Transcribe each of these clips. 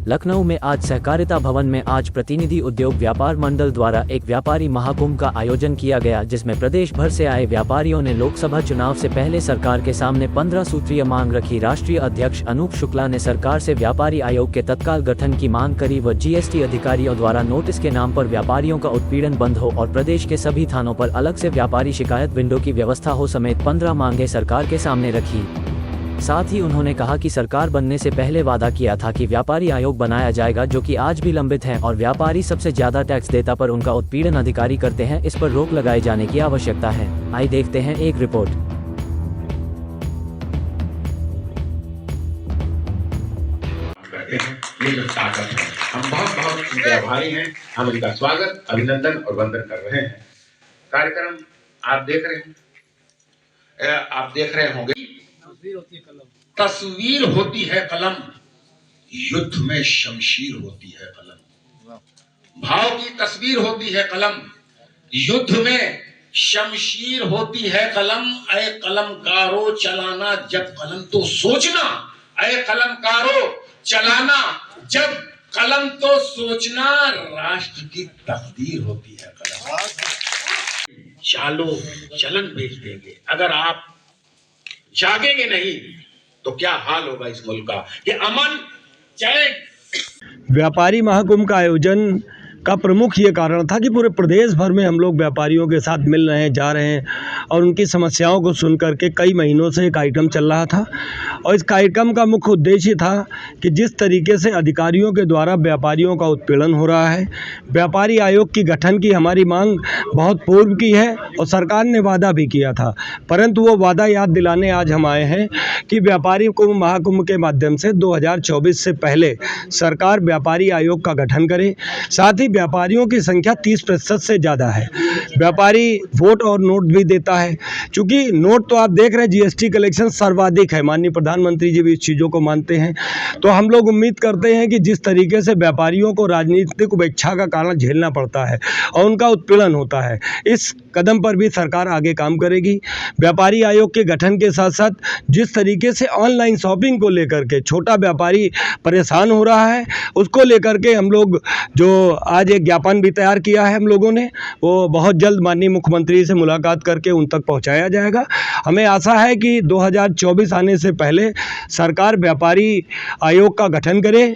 लखनऊ में आज सहकारिता भवन में आज प्रतिनिधि उद्योग व्यापार मंडल द्वारा एक व्यापारी महाकुंभ का आयोजन किया गया, जिसमें प्रदेश भर से आए व्यापारियों ने लोकसभा चुनाव से पहले सरकार के सामने 15 सूत्रीय मांग रखी। राष्ट्रीय अध्यक्ष अनूप शुक्ला ने सरकार से व्यापारी आयोग के तत्काल गठन की मांग करी व जीएसटी अधिकारियों द्वारा नोटिस के नाम पर व्यापारियों का उत्पीड़न बंद हो और प्रदेश के सभी थानों पर अलग से व्यापारी शिकायत विंडो की व्यवस्था हो समेत 15 मांगे सरकार के सामने रखी। साथ ही उन्होंने कहा कि सरकार बनने से पहले वादा किया था कि व्यापारी आयोग बनाया जाएगा, जो कि आज भी लंबित है, और व्यापारी सबसे ज्यादा टैक्स देता पर उनका उत्पीड़न अधिकारी करते हैं। इस पर रोक लगाए जाने की आवश्यकता है। आइए देखते हैं एक रिपोर्ट। ये जो ताकत है, हम बहुत बहुत उनके आभारी हैं। हम इनका स्वागत, अभिनंदन और वंदन कर रहे हैं। कार्यक्रम आप देख रहे होंगे। तस्वीर होती है कलम, युद्ध में शमशीर होती है कलम। भाव की तस्वीर होती है कलम, युद्ध में शमशीर होती है कलम। ऐ कलमकारो चलाना जब कलम तो सोचना, ऐ कलमकारो चलाना जब कलम तो सोचना। राष्ट्र की तकदीर होती है कलम। चालो चलन बेच देंगे, अगर आप जागेंगे नहीं तो क्या हाल होगा इस मुल्क का कि अमन चैन। व्यापारी महाकुंभ का आयोजन का प्रमुख ये कारण था कि पूरे प्रदेश भर में हम लोग व्यापारियों के साथ मिल रहे हैं, जा रहे हैं और उनकी समस्याओं को सुन करके कई महीनों से एक कार्यक्रम चल रहा था। और इस कार्यक्रम का मुख्य उद्देश्य था कि जिस तरीके से अधिकारियों के द्वारा व्यापारियों का उत्पीड़न हो रहा है, व्यापारी आयोग की गठन की हमारी मांग बहुत पूर्व की है और सरकार ने वादा भी किया था, परंतु वो वादा याद दिलाने आज हम आए हैं कि व्यापारी महाकुंभ के माध्यम से 2024 से पहले सरकार व्यापारी आयोग का गठन करे। साथ ही व्यापारियों की संख्या 30% से ज़्यादा है। व्यापारी वोट और नोट भी देता है, क्योंकि नोट तो आप देख रहे हैं जीएसटी कलेक्शन सर्वाधिक है। माननीय प्रधानमंत्री जी भी इस चीज़ों को मानते हैं। तो हम लोग उम्मीद करते हैं कि जिस तरीके से व्यापारियों को राजनीतिक उपेक्षा का कारण झेलना पड़ता है और उनका उत्पीड़न होता है, इस कदम पर भी सरकार आगे काम करेगी। व्यापारी आयोग के गठन के साथ साथ जिस तरीके से ऑनलाइन शॉपिंग को लेकर के छोटा व्यापारी परेशान हो रहा है, उसको लेकर के हम लोग जो आज एक ज्ञापन भी तैयार किया है हम लोगों ने, वो बहुत जल्द माननीय मुख्यमंत्री से मुलाकात करके उन तक पहुंचाया जाएगा। हमें आशा है कि 2024 आने से पहले सरकार व्यापारी आयोग का गठन करे,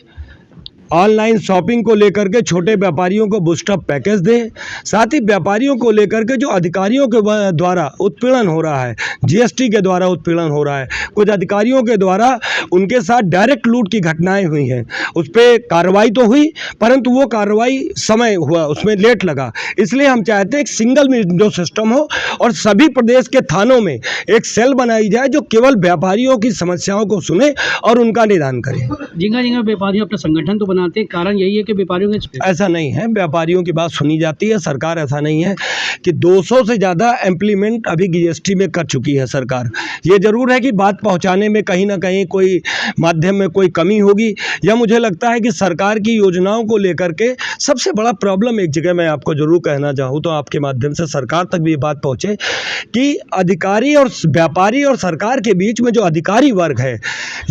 ऑनलाइन शॉपिंग को लेकर के छोटे व्यापारियों को बूस्टअप पैकेज दे। साथ ही व्यापारियों को लेकर के जो अधिकारियों के द्वारा उत्पीड़न हो रहा है, जीएसटी के द्वारा उत्पीड़न हो रहा है, कुछ अधिकारियों के द्वारा उनके साथ डायरेक्ट लूट की घटनाएं हुई हैं, उस पर कार्रवाई तो हुई परंतु वो कार्रवाई समय हुआ, उसमें लेट लगा। इसलिए हम चाहते हैं एक सिंगल विंडो सिस्टम हो और सभी प्रदेश के थानों में एक सेल बनाई जाए जो केवल व्यापारियों की समस्याओं को सुने और उनका निदान करे। जिंगा व्यापारी अपना संगठन तो बनाते हैं, कारण यही है कि व्यापारियों के ऐसा नहीं है, व्यापारियों की बात सुनी जाती है। सरकार ऐसा नहीं है कि 200 से ज़्यादा इम्प्लीमेंट अभी जीएसटी में कर चुकी है सरकार। ये जरूर है कि बात पहुंचाने में कहीं ना कहीं कोई माध्यम में कोई कमी होगी, या मुझे लगता है कि सरकार की योजनाओं को लेकर के सबसे बड़ा प्रॉब्लम एक जगह मैं आपको जरूर कहना चाहूँ तो आपके माध्यम से सरकार तक भी ये बात पहुँचे कि अधिकारी और व्यापारी और सरकार के बीच में जो अधिकारी वर्ग है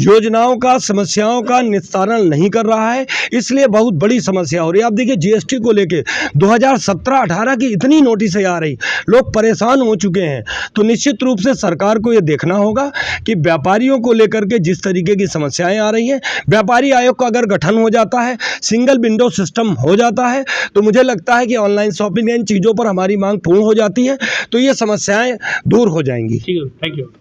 योजनाओं का, समस्याओं का निस्तारण नहीं कर रहा है, इसलिए बहुत बड़ी समस्या हो रही है। आप देखिए जीएसटी को लेके 2017-18 की इतनी नोटिसें आ रही, लोग परेशान हो चुके हैं। तो निश्चित रूप से सरकार को ये देखना होगा कि व्यापारियों को लेकर के जिस तरीके की समस्याएं आ रही हैं, व्यापारी आयोग का अगर गठन हो जाता है, सिंगल विंडो सिस्टम हो जाता है, तो मुझे लगता है कि ऑनलाइन शॉपिंग इन चीज़ों पर हमारी मांग पूर्ण हो जाती है, तो ये समस्याएं दूर हो जाएंगी। ठीक है, थैंक यू।